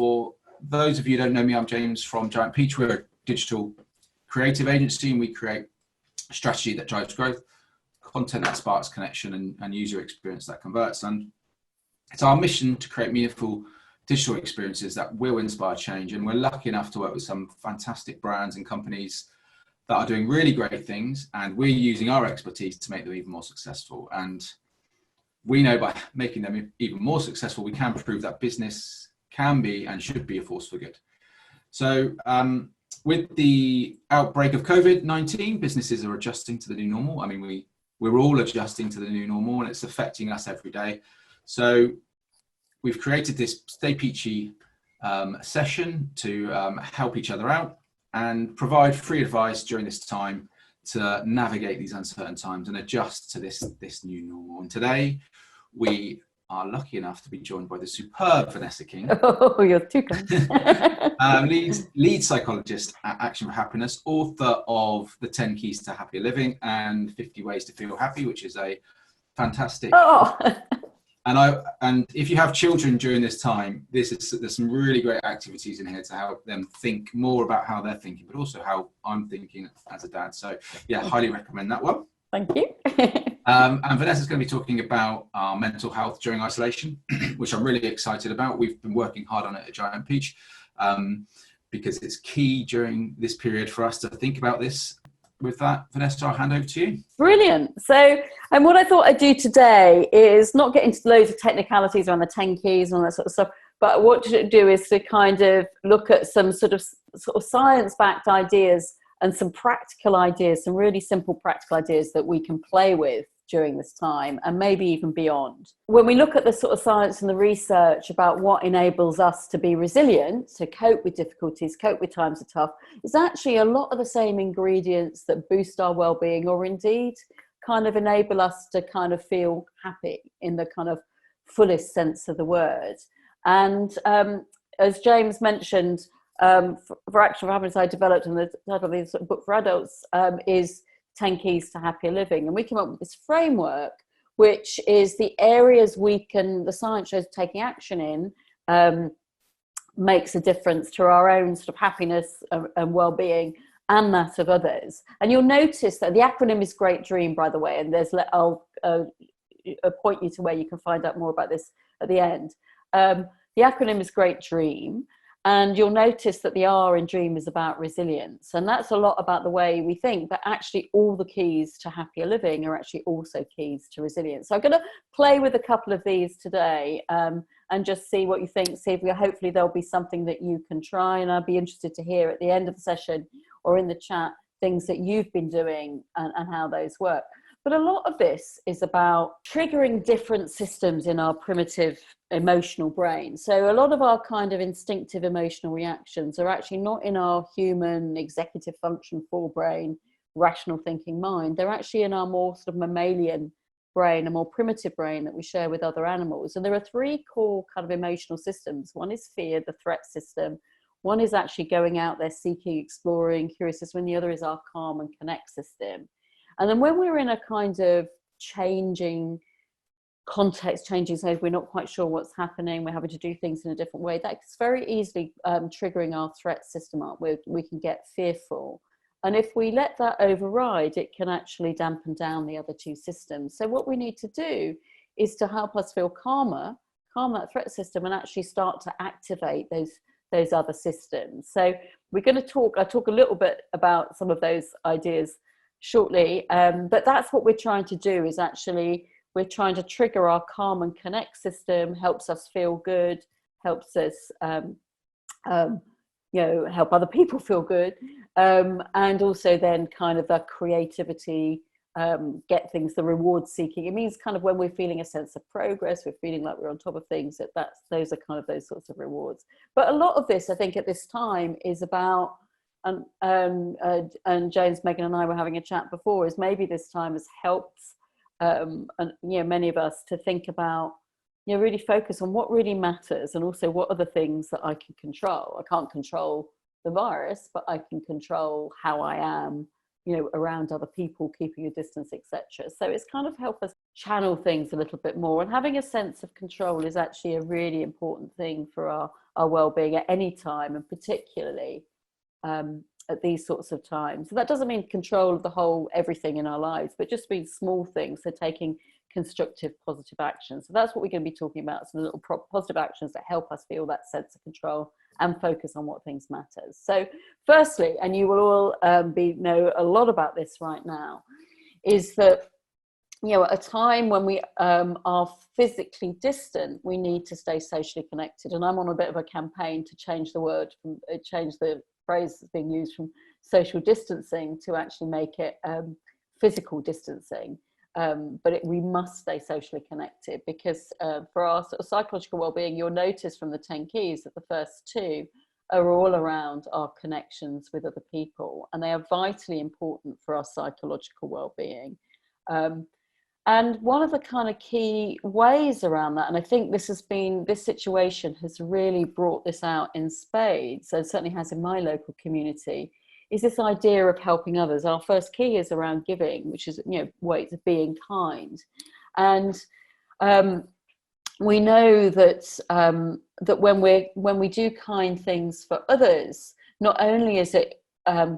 for those of you who don't know me, I'm James from Giant Peach. We're a digital creative agency, and we create strategy that drives growth, content that sparks connection, and user experience that converts. And it's our mission to create meaningful digital experiences that will inspire change. And we're lucky enough to work with some fantastic brands and companies that are doing really great things, and we're using our expertise to make them even more successful. And we know by making them even more successful, we can prove that business can be and should be a force for good. So with the outbreak of COVID-19, businesses are adjusting to the new normal. I mean, we're all adjusting to the new normal, and it's affecting us every day. So we've created this Stay Peachy session to help each other out and provide free advice during this time to navigate these uncertain times and adjust to this new normal. And today we are lucky enough to be joined by the superb Vanessa King. Oh, you're too kind. Lead psychologist at Action for Happiness, author of The 10 Keys to Happier Living and 50 Ways to Feel Happy, which is a fantastic. Oh. And if you have children during this time, there's some really great activities in here to help them think more about how they're thinking, but also how I'm thinking as a dad. So yeah, highly recommend that one. Thank you. And Vanessa's going to be talking about our mental health during isolation, which I'm really excited about. We've been working hard on it at Giant Peach because it's key during this period for us to think about this. With that, Vanessa, I'll hand over to you. Brilliant. So, and what I thought I'd do today is not get into loads of technicalities around the 10 keys and all that sort of stuff, but what to do is to kind of look at some sort of science-backed ideas and some practical ideas, some really simple practical ideas that we can play with during this time and maybe even beyond. When we look at the sort of science and the research about what enables us to be resilient, to cope with difficulties, cope with times are tough, is actually a lot of the same ingredients that boost our well-being, or indeed kind of enable us to kind of feel happy in the kind of fullest sense of the word. And as James mentioned, for Action for Happiness, I developed, and the title of this book for adults is 10 Keys to Happier Living. And we came up with this framework, which is the areas the science shows taking action in makes a difference to our own sort of happiness and well-being and that of others. And you'll notice that the acronym is Great Dream, by the way, and I'll point you to where you can find out more about this at the end. The acronym is Great Dream. And you'll notice that the R in dream is about resilience. And that's a lot about the way we think, but actually all the keys to happier living are actually also keys to resilience. So I'm going to play with a couple of these today and just see what you think. See if hopefully there'll be something that you can try. And I'd be interested to hear at the end of the session or in the chat things that you've been doing and how those work. But a lot of this is about triggering different systems in our primitive emotional brain. So a lot of our kind of instinctive emotional reactions are actually not in our human executive function forebrain, rational thinking mind. They're actually in our more sort of mammalian brain, a more primitive brain that we share with other animals. And there are three core kind of emotional systems. One is fear, the threat system. One is actually going out there, seeking, exploring, curious system. And the other is our calm and connect system. And then when we're in a kind of changing context, changing so we're not quite sure what's happening, we're having to do things in a different way, that's very easily triggering our threat system up. We can get fearful. And if we let that override, it can actually dampen down the other two systems. So what we need to do is to help us feel calm that threat system, and actually start to activate those other systems. So we're going to I'll talk a little bit about some of those ideas shortly, but that's what we're trying to do, is actually we're trying to trigger our calm and connect system, helps us feel good, helps us help other people feel good, and also then kind of that creativity, get things, the reward seeking. It means kind of when we're feeling a sense of progress, we're feeling like we're on top of things, those are kind of those sorts of rewards. But a lot of this, I think, at this time is about, and James, Megan and I were having a chat before, is maybe this time has helped many of us to think about, really focus on what really matters, and also what are the things that I can control. I can't control the virus, but I can control how I am, around other people, keeping a distance, etc. So it's kind of helped us channel things a little bit more. And having a sense of control is actually a really important thing for our well-being at any time, and particularly at these sorts of times. So that doesn't mean control of the whole everything in our lives, but just means small things. So taking constructive, positive actions. So that's what we're going to be talking about, some little positive actions that help us feel that sense of control and focus on what things matters. So firstly, and you will all know a lot about this right now, is that, you know, at a time when we are physically distant, we need to stay socially connected. And I'm on a bit of a campaign to change the phrase that's being used from social distancing to actually make it physical distancing. But we must stay socially connected, because for our sort of psychological well-being, you'll notice from the 10 keys that the first 2 are all around our connections with other people, and they are vitally important for our psychological well-being. And one of the kind of key ways around that, and I think this situation has really brought this out in spades, so it certainly has in my local community, is this idea of helping others. Our first key is around giving, which is, you know, ways of being kind. And we know that that when we do kind things for others, not only is it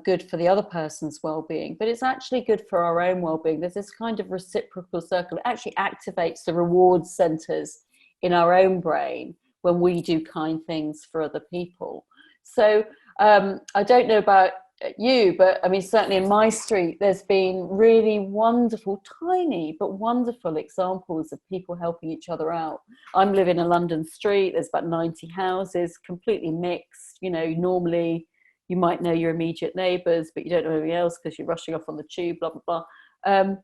good for the other person's well-being, but it's actually good for our own well-being. There's this kind of reciprocal circle. It actually activates the reward centers in our own brain when we do kind things for other people. So I don't know about you, but I mean, certainly in my street, there's been really wonderful, tiny but wonderful examples of people helping each other out. I'm living in a London street. There's about 90 houses, completely mixed. You know, normally you might know your immediate neighbours, but you don't know anybody else because you're rushing off on the tube, blah, blah, blah.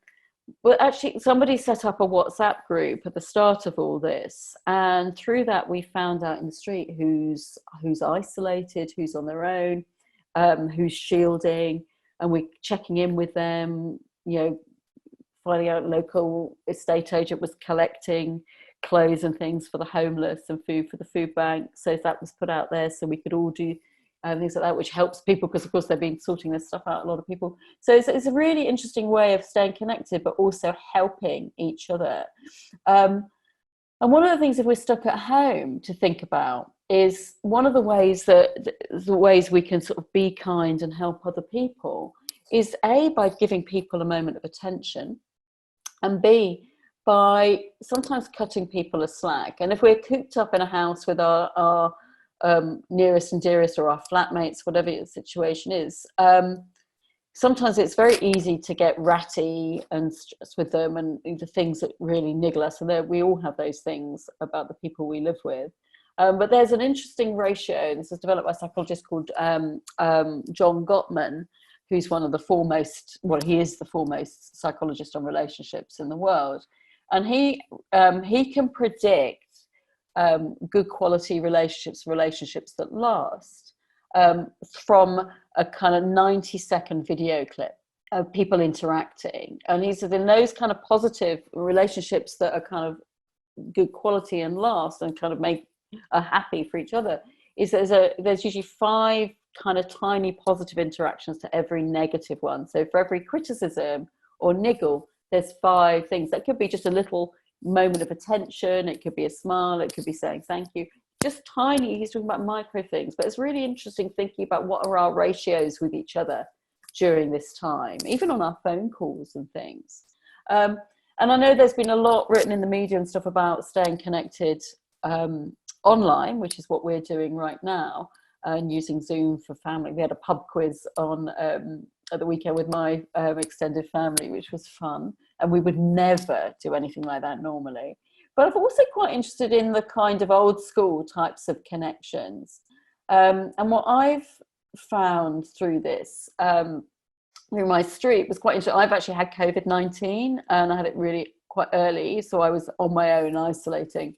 Well, actually, somebody set up a WhatsApp group at the start of all this. And through that, we found out in the street who's isolated, who's on their own, who's shielding, and we're checking in with them, you know, finding out local estate agent was collecting clothes and things for the homeless and food for the food bank. So that was put out there so we could all do things like that, which helps people because, of course, they've been sorting this stuff out, a lot of people. So it's a really interesting way of staying connected, but also helping each other. And one of the things, if we're stuck at home, to think about is one of the ways we can sort of be kind and help other people is A, by giving people a moment of attention, and B, by sometimes cutting people a slack. And if we're cooped up in a house with our nearest and dearest, or our flatmates, whatever the situation is, sometimes it's very easy to get ratty and stressed with them and the things that really niggle us. And we all have those things about the people we live with. But there's an interesting ratio. This was developed by a psychologist called John Gottman, who's one of the foremost, well, he is the foremost psychologist on relationships in the world. And he can predict good quality relationships that last from a kind of 90-second video clip of people interacting. And he said in those kind of positive relationships that are kind of good quality and last and kind of are happy for each other, is there's usually 5 kind of tiny positive interactions to every negative one. So for every criticism or niggle, there's 5 things. That could be just a little moment of attention, it could be a smile, it could be saying thank you, just tiny. He's talking about micro things, but it's really interesting thinking about what are our ratios with each other during this time, even on our phone calls and things. And I know there's been a lot written in the media and stuff about staying connected online, which is what we're doing right now, and using Zoom for family. We had a pub quiz on at the weekend with my extended family, which was fun. And we would never do anything like that normally. But I'm also quite interested in the kind of old school types of connections. And what I've found through this, through my street, was quite interesting. I've actually had COVID-19 and I had it really quite early. So I was on my own isolating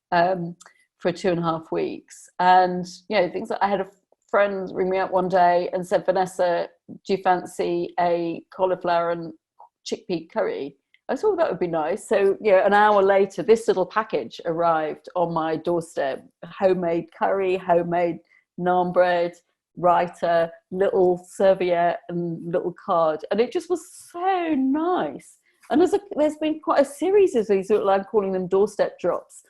for 2.5 weeks. And, you know, things like I had a friend ring me up one day and said, Vanessa, do you fancy a cauliflower and chickpea curry? I thought that would be nice. So, you know, an hour later, this little package arrived on my doorstep: homemade curry, homemade naan bread, raita, little serviette and little card. And it just was so nice. And there's been quite a series of these, I'm calling them doorstep drops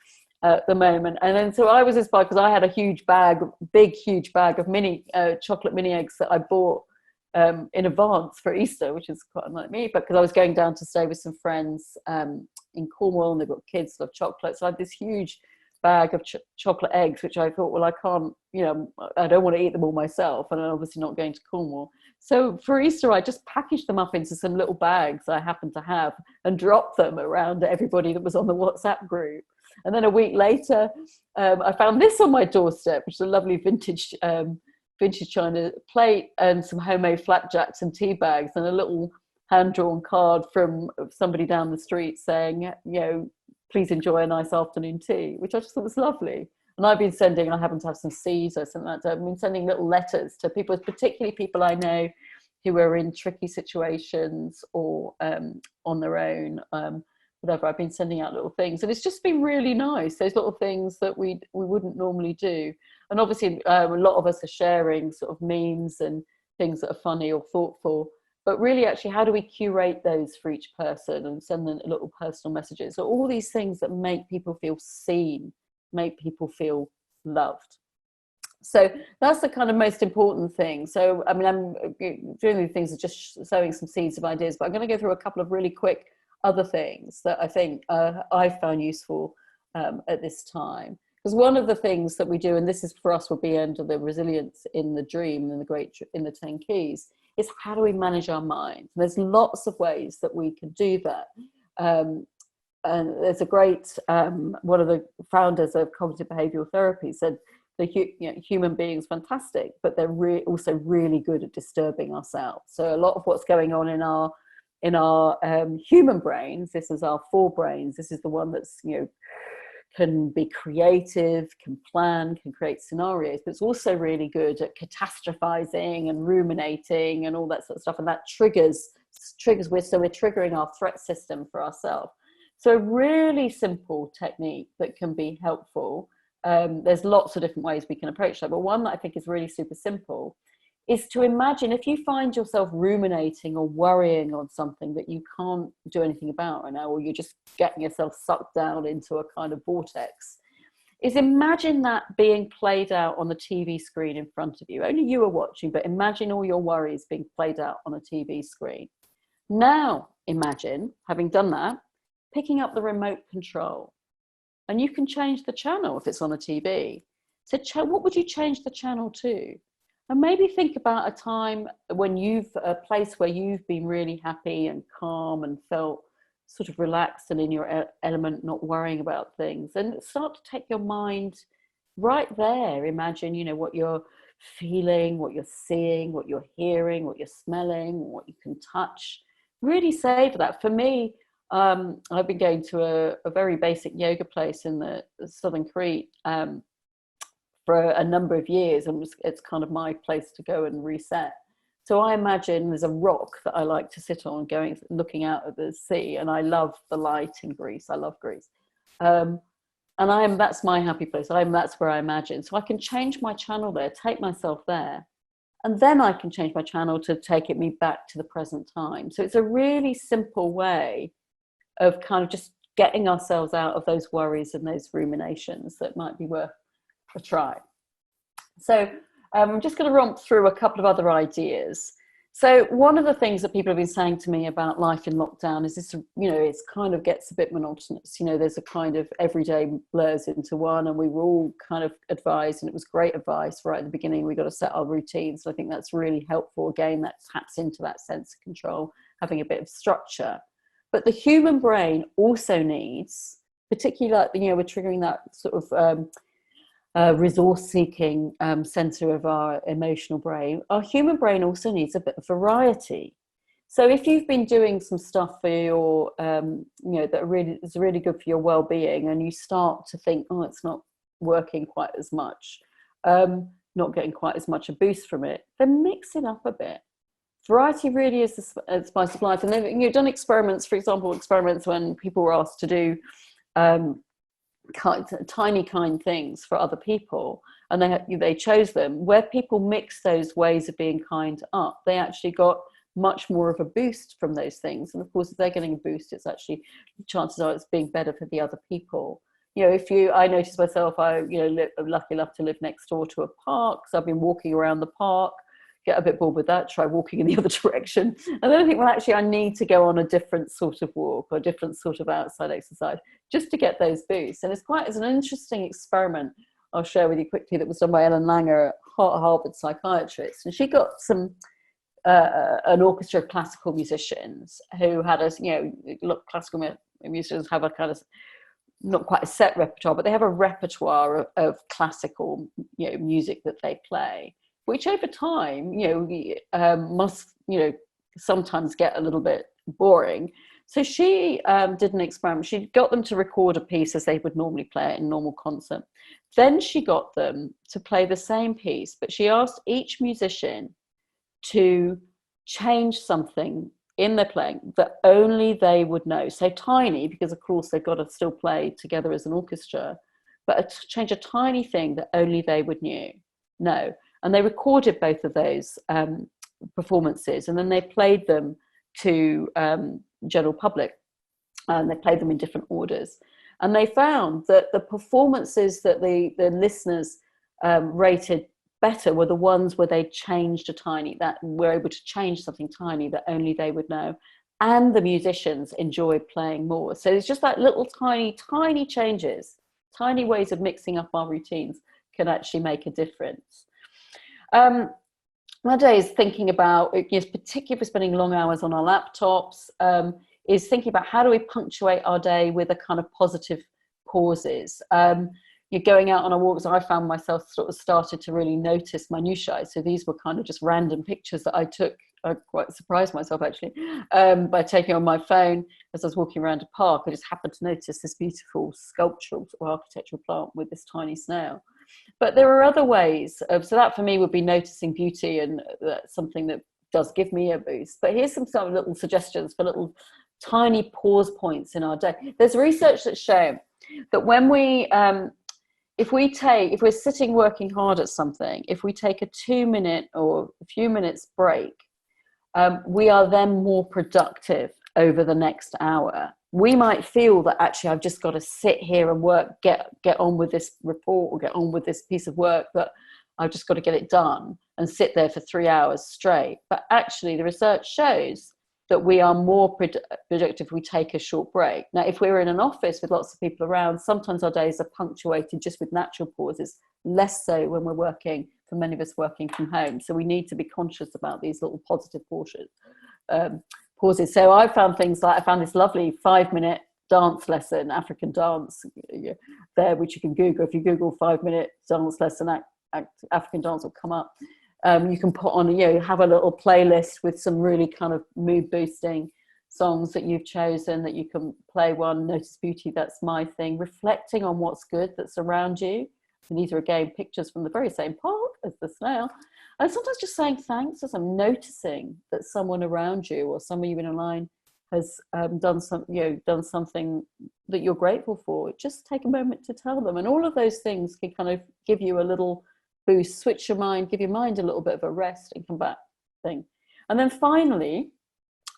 at the moment. And then so I was inspired because I had a huge bag of mini chocolate mini eggs that I bought in advance for Easter, which is quite unlike me, but because I was going down to stay with some friends in Cornwall, and they've got kids love chocolate, so I had this huge bag of chocolate eggs, which I thought, well, I can't, I don't want to eat them all myself, and I'm obviously not going to Cornwall. So for Easter, I just packaged them up into some little bags I happened to have and dropped them around everybody that was on the WhatsApp group. And then a week later, I found this on my doorstep, which is a lovely vintage china plate and some homemade flapjacks and tea bags and a little hand-drawn card from somebody down the street saying, please enjoy a nice afternoon tea, which I just thought was lovely. And I've been sending, I happen to have some seeds or something like that. I've been sending little letters to people, particularly people I know who are in tricky situations or on their own, whatever. I've been sending out little things, and it's just been really nice. Those little things that we wouldn't normally do. And obviously a lot of us are sharing sort of memes and things that are funny or thoughtful, but really actually how do we curate those for each person and send them little personal messages? So all these things that make people feel seen, make people feel loved. So that's the kind of most important thing. So I mean, I'm doing these things, just sowing some seeds of ideas, but I'm going to go through a couple of really quick other things that I think I found useful at this time. Because one of the things that we do, and this is for us will be under the resilience in the dream and in the 10 keys, is how do we manage our mind? And there's lots of ways that we can do that. And there's a great, one of the founders of cognitive behavioral therapy said, human beings fantastic, but they're also really good at disturbing ourselves. So a lot of what's going on in our human brains, this is our forebrains, this is the one that's, can be creative, can plan, can create scenarios, but it's also really good at catastrophizing and ruminating and all that sort of stuff. And that triggers so we're triggering our threat system for ourselves. So a really simple technique that can be helpful. There's lots of different ways we can approach that, but one that I think is really super simple is to imagine if you find yourself ruminating or worrying on something that you can't do anything about right now, or you're just getting yourself sucked down into a kind of vortex, is imagine that being played out on the TV screen in front of you. Only you are watching, but imagine all your worries being played out on a TV screen. Now imagine, having done that, picking up the remote control, and you can change the channel if it's on a TV. So what would you change the channel to? And maybe think about a time when a place where you've been really happy and calm and felt sort of relaxed and in your element, not worrying about things. And start to take your mind right there. Imagine, what you're feeling, what you're seeing, what you're hearing, what you're smelling, what you can touch. Really savor that. For me, I've been going to a very basic yoga place in the Southern Crete for a number of years, and it's kind of my place to go and reset. So I imagine there's a rock that I like to sit on, looking out at the sea, and I love the light in Greece. I love Greece, and that's my happy place. That's where I imagine. So I can change my channel there, take myself there, and then I can change my channel to take me back to the present time. So it's a really simple way of kind of just getting ourselves out of those worries and those ruminations that might be worth a try. So I'm just going to romp through a couple of other ideas. So one of the things that people have been saying to me about life in lockdown is this, it's kind of gets a bit monotonous. There's a kind of everyday blurs into one, and we were all kind of advised, and it was great advice right at the beginning, we got to set our routines. So I think that's really helpful. Again, that taps into that sense of control, having a bit of structure. But the human brain also needs, particularly like, we're triggering that sort of resource-seeking center of our emotional brain. Our human brain also needs a bit of variety. So if you've been doing some stuff for your, that is really good for your well-being, and you start to think, oh, it's not working quite as much, not getting quite as much a boost from it, then mix it up a bit. Variety really is the spice of life. And they've done experiments, for example, when people were asked to do tiny kind things for other people, and they chose them where people mix those ways of being kind up. They actually got much more of a boost from those things. And of course, if they're getting a boost, it's actually, chances are it's being better for the other people. You know, I notice myself, I'm lucky enough to live next door to a park, so I've been walking around the park, get a bit bored with that, try walking in the other direction, and then I think, well, actually I need to go on a different sort of walk or a different sort of outside exercise just to get those boosts. And it's an interesting experiment I'll share with you quickly that was done by Ellen Langer, a Harvard psychiatrist, and she got an orchestra of classical musicians who had classical musicians have a kind of, not quite a set repertoire, but they have a repertoire of classical, music that they play, which over time, must, sometimes get a little bit boring. So she did an experiment. She got them to record a piece as they would normally play it in normal concert. Then she got them to play the same piece, but she asked each musician to change something in their playing that only they would know. So tiny, because of course they've got to still play together as an orchestra, but change a tiny thing that only they would know. And they recorded both of those performances, and then they played them to general public, and they played them in different orders. And they found that the performances that the listeners rated better were the ones where they changed that were able to change something tiny that only they would know, and the musicians enjoyed playing more. So it's just that little tiny changes, tiny ways of mixing up our routines can actually make a difference. Nowadays, thinking about, particularly for spending long hours on our laptops, is thinking about how do we punctuate our day with a kind of positive pauses. You're going out on a walk, so I found myself sort of started to really notice minutiae. So these were kind of just random pictures that I took. I quite surprised myself actually by taking on my phone as I was walking around a park. I just happened to notice this beautiful sculptural or architectural plant with this tiny snail. But there are other ways. So that for me would be noticing beauty, and that's something that does give me a boost. But here's some sort of little suggestions for little tiny pause points in our day. There's research that's shown that when we if we're sitting working hard at something, if we take a 2-minute or a few minutes break, we are then more productive over the next hour. We might feel that actually I've just got to sit here and work, get on with this report or get on with this piece of work, that I've just got to get it done and sit there for 3 hours straight. But actually the research shows that we are more productive if we take a short break. Now, if we're in an office with lots of people around, sometimes our days are punctuated just with natural pauses, less so when we're working, for many of us working from home. So we need to be conscious about these little positive pauses. So I found things like, I found this lovely 5-minute dance lesson, African dance there, which you can Google. If you Google 5-minute dance lesson, African dance will come up. You can put on, have a little playlist with some really kind of mood boosting songs that you've chosen, that you can play one. Notice beauty, that's my thing. Reflecting on what's good that's around you. And these are again pictures from the very same park as the snail. And sometimes just saying thanks as I'm noticing that someone around you or somebody in a line has done something that you're grateful for. Just take a moment to tell them. And all of those things can kind of give you a little boost, switch your mind, give your mind a little bit of a rest and come back thing. And then finally,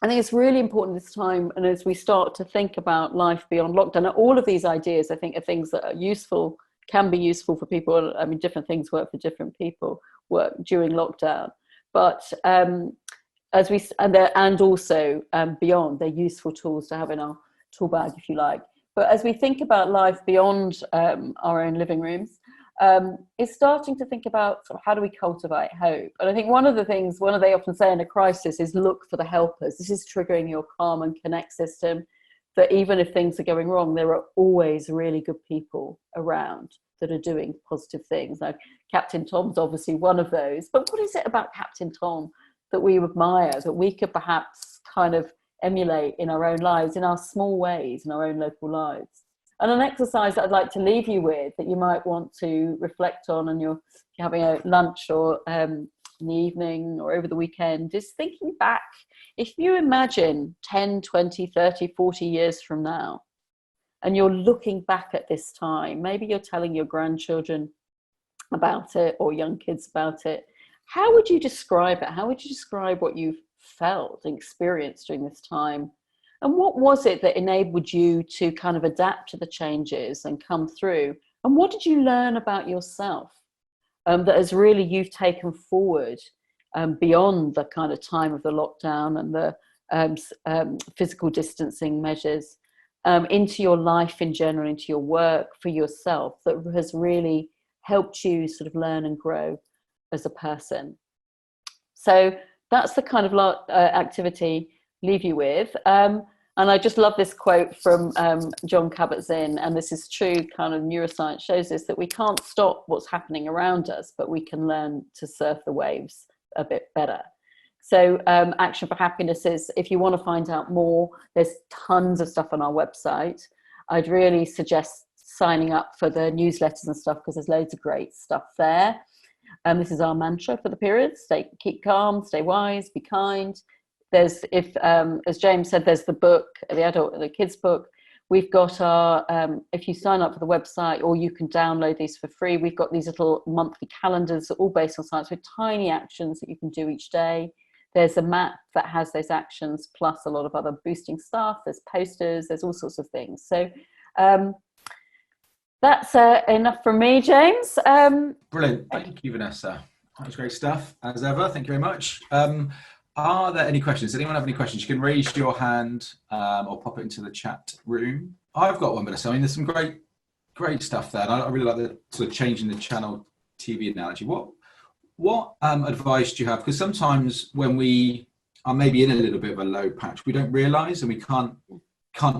I think it's really important this time, and as we start to think about life beyond lockdown, all of these ideas I think are things that are useful, can be useful for people. I mean, different things work for different people, work during lockdown, but as we and also beyond, they're useful tools to have in our tool bag, if you like. But as we think about life beyond our own living rooms, is starting to think about sort of how do we cultivate hope. And I think one of they often say in a crisis is look for the helpers. This is triggering your calm and connect system, that even if things are going wrong, there are always really good people around that are doing positive things. Like Captain Tom's obviously one of those, but what is it about Captain Tom that we admire, that we could perhaps kind of emulate in our own lives, in our small ways, in our own local lives? And an exercise that I'd like to leave you with that you might want to reflect on, and you're having a lunch or in the evening or over the weekend, is thinking back. If you imagine 10, 20, 30, 40 years from now, and you're looking back at this time, maybe you're telling your grandchildren about it or young kids about it, how would you describe it? How would you describe what you've felt and experienced during this time? And what was it that enabled you to kind of adapt to the changes and come through? And what did you learn about yourself that has really you've taken forward beyond the kind of time of the lockdown and the physical distancing measures into your life in general, into your work for yourself, that has really helped you sort of learn and grow as a person? So that's the kind of activity leave you with. And I just love this quote from John Kabat-Zinn, and this is true, kind of neuroscience shows this, that we can't stop what's happening around us, but we can learn to surf the waves a bit better. So Action for Happiness is, if you want to find out more, there's tons of stuff on our website. I'd really suggest signing up for the newsletters and stuff, because there's loads of great stuff there. This is our mantra for the period: keep calm, stay wise, be kind. There's, as James said, there's the book, the kids book. We've got our, if you sign up for the website, or you can download these for free, we've got these little monthly calendars, all based on science, with tiny actions that you can do each day. There's a map that has those actions, plus a lot of other boosting stuff. There's posters, there's all sorts of things. So that's enough from me, James. Brilliant. Thank you, Vanessa. That was great stuff, as ever. Thank you very much. Are there any questions? Does anyone have any questions? You can raise your hand or pop it into the chat room. I've got one, Vanessa. I mean, there's some great stuff there. And I really like the sort of changing the channel TV analogy. What advice do you have? Because sometimes when we are maybe in a little bit of a low patch, we don't realise and we can't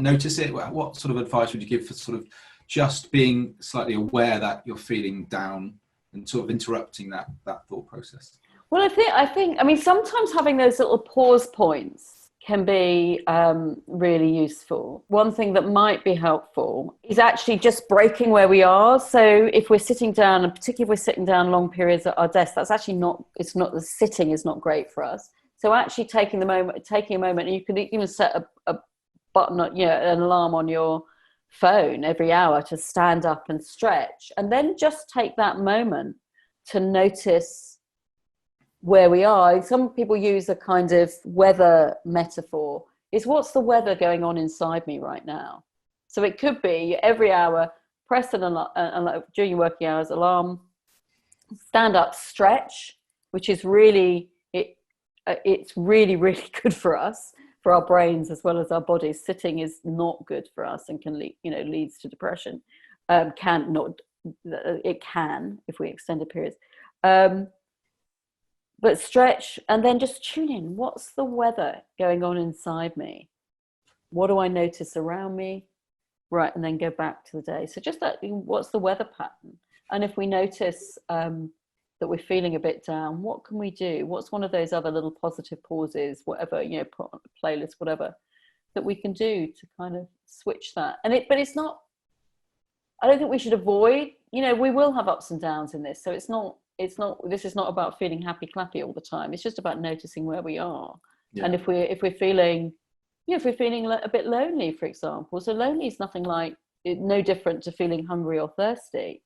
notice it. What sort of advice would you give for sort of just being slightly aware that you're feeling down and sort of interrupting that thought process? Well, I mean, sometimes having those little pause points can be really useful. One thing that might be helpful is actually just breaking where we are. So if we're sitting down, and particularly if we're sitting down long periods at our desk, that's actually the sitting is not great for us. So actually taking a moment, and you can even set a button, an alarm on your phone every hour to stand up and stretch, and then just take that moment to notice where we are. Some people use a kind of weather metaphor. Is what's the weather going on inside me right now? So it could be every hour, press an alarm during your working hours, alarm, stand up, stretch, which is really, it's really, really good for us, for our brains as well as our bodies. Sitting is not good for us and can leads to depression. It can if we extended periods. But stretch, and then just tune in. What's the weather going on inside me? What do I notice around me? Right, and then go back to the day. So just that, what's the weather pattern? And if we notice that we're feeling a bit down, what can we do? What's one of those other little positive pauses, whatever, put on a playlist, whatever, that we can do to kind of switch that? But it's not, I don't think we should avoid, we will have ups and downs in this. So this is not about feeling happy clappy all the time. It's just about noticing where we are. Yeah. And if we're feeling a bit lonely, for example, so lonely is no different to feeling hungry or thirsty.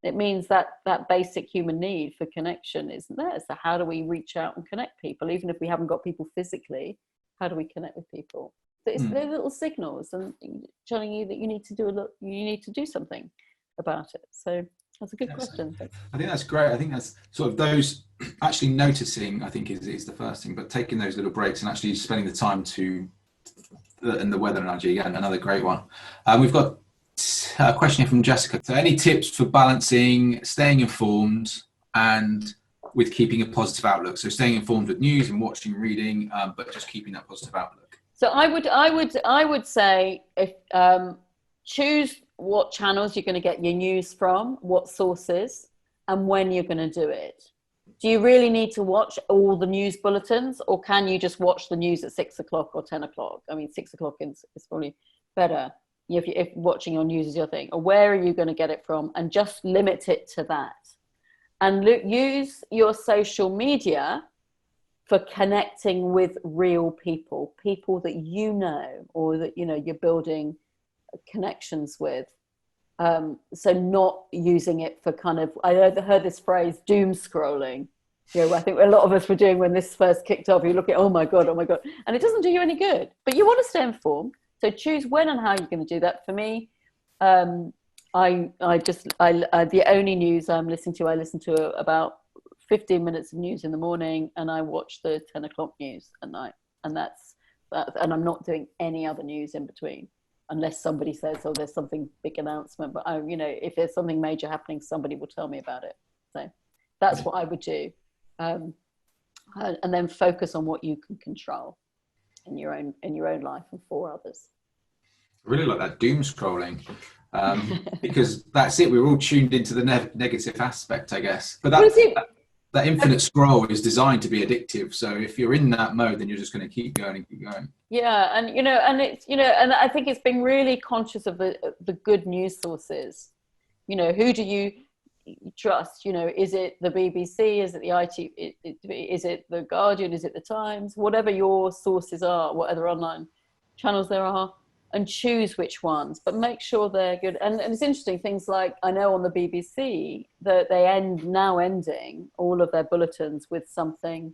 It means that basic human need for connection isn't there. So how do we reach out and connect people, even if we haven't got people physically? How do we connect with people? So it's they're little signals and telling you that you need to do something about it. So that's a good question. I think that's great. I think that's sort of those actually noticing, I think is the first thing, but taking those little breaks and actually spending the time and the weather analogy, again, another great one. We've got a question here from Jessica. So any tips for balancing staying informed and with keeping a positive outlook? So staying informed with news and watching, reading, but just keeping that positive outlook. So I would say, if choose what channels you're going to get your news from, what sources, and when you're going to do it. Do you really need to watch all the news bulletins, or can you just watch the news at 6 o'clock or 10 o'clock? I mean, 6 o'clock is probably better if watching your news is your thing. Or where are you going to get it from? And just limit it to that. And use your social media for connecting with real people that you know, or that you're building connections with. So not using it for kind of, I heard this phrase, doom scrolling. I think a lot of us were doing when this first kicked off. You look at, oh my God, and it doesn't do you any good. But you want to stay informed, so choose when and how you're going to do that. For me, the only news I listen to about 15 minutes of news in the morning, and I watch the 10 o'clock news at night, and and I'm not doing any other news in between, unless somebody says, oh, there's something big announcement. But if there's something major happening, somebody will tell me about it. So that's what I would do. And then focus on what you can control in your own life and for others. I really like that doom scrolling, because that's it. We're all tuned into the negative aspect, I guess. But that infinite scroll is designed to be addictive. So if you're in that mode, then you're just going to keep going and keep going. Yeah, and and it's and I think it's being really conscious of the good news sources. Who do you trust? Is it the BBC? Is it the is it the Guardian? Is it the Times? Whatever your sources are, what other online channels there are, and choose which ones, but make sure they're good. And it's interesting, things like, I know on the BBC that they ending all of their bulletins with a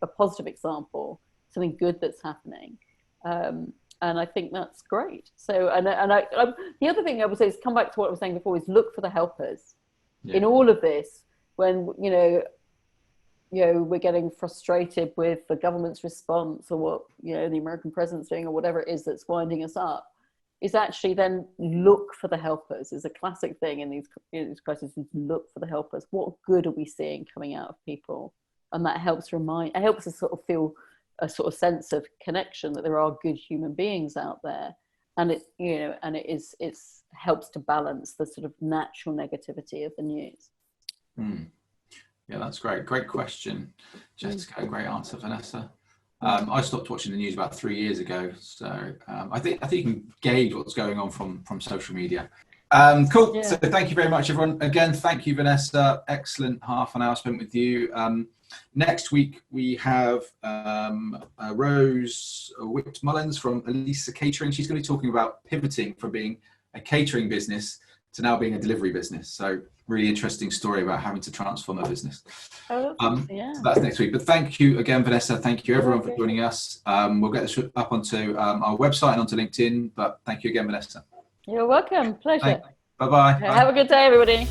positive example, something good that's happening. And I think that's great. So, the other thing I would say is, come back to what I was saying before, is look for the helpers. Yeah. In all of this, when we're getting frustrated with the government's response, or what the American president's doing, or whatever it is that's winding us up, is actually then look for the helpers. Is a classic thing in these crises, is look for the helpers. What good are we seeing coming out of people? And that helps us sort of feel a sort of sense of connection, that there are good human beings out there. And it helps to balance the sort of natural negativity of the news. Yeah, that's great. Great question, Jessica. Great answer, Vanessa. I stopped watching the news about 3 years ago, so I think you can gauge what's going on from social media. Cool. Yeah. So thank you very much, everyone. Again, thank you, Vanessa. Excellent half an hour spent with you. Next week we have Rose Whitmullins from Elisa Catering. She's going to be talking about pivoting from being a catering business to now being a delivery business. So really interesting story about having to transform a business. So that's next week. But thank you again, Vanessa. Thank you everyone for joining us. We'll get this up onto our website and onto LinkedIn. But thank you again, Vanessa. You're welcome. Pleasure. Bye-bye. Have a good day, everybody.